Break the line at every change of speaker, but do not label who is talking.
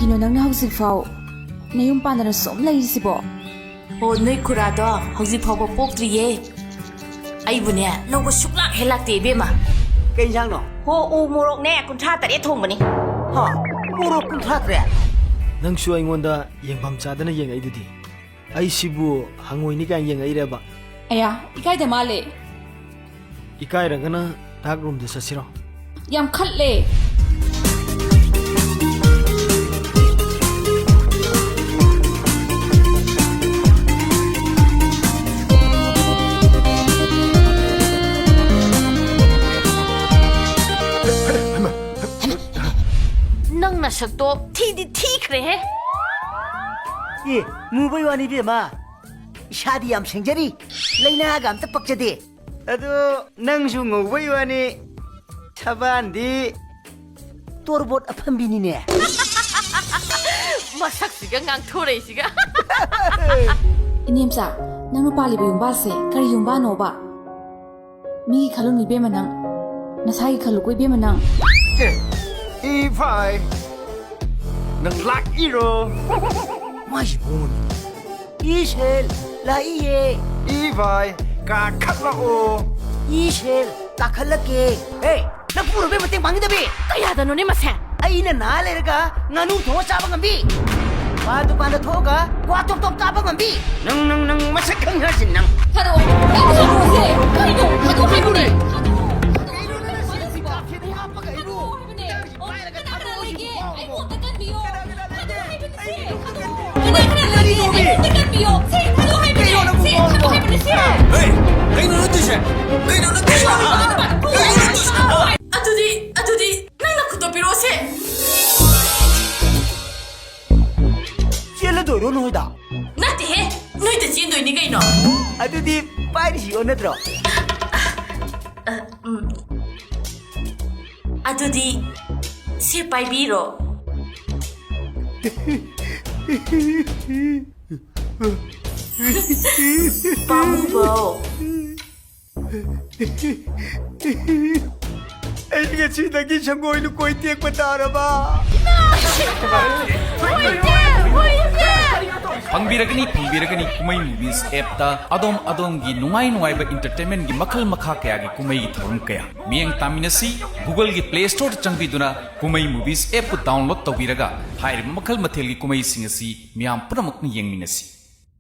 Kagino nang nahusik fao. Na yumpan na som lagi sibo.
O noi kurado hausi phawba poktriye. Ai bune logo suklak helak te bema.
Kay yang no.
Ho u morok ne kuntha tare thongbani.
Ha. Morok kuntha tare.
Nang su aingonda yengbam chadana yengai dudi. Ashibu hangoi ni kan yengai reba.
Aya, ikai da male.
Ikai ragana dark room de sasiro.
Yam khatle.
Nang na sakto thi di thi khre he.
Ye, mubai wani be ma. Shadi am sengjari. Laina ga am ta pakjade. Ado nang su ngobai wani. Saban di torbot apambini ne.
Masak siga ngang thore siga.
Inimsa, nang nupali ba yumba se, kari yumba no ba? Mi khalung ni be manang. Nasai khalukoi be manang.
Ifai nang lak iro
Mas bun. Ishel la iye.
Ifai ka khatla o
Ishel takhalake. Hey, na puro be mate mangi dabe.
Kaya da no ne masa.
Aina na lerga nganu tho chaba ngambi. Ba dukan da thoga kwa top top chaba ngambi. Nang masak khang hasin nang.
Haro, ay mo se. Kagino, hado hay bune.
Adudi, nang nakuto pirose.
Chela doro no da.
Nati he, noi da chin doi ni gai no.
Adudi pai si onadro.
Adudi se pai biro. Pamubo.
ai chi da gi changoi nu koi tek patara ba
Pangbiragani kumai movies app ta adom gi nungai ba entertainment gi makhal makha kaya gi kumai gi thorum kaya mieng taminasi Google gi Play Store changbi duna kumai movies app ko download tawbiraga hair makhal mathel gi kumai singasi miam punamak ni yengminasi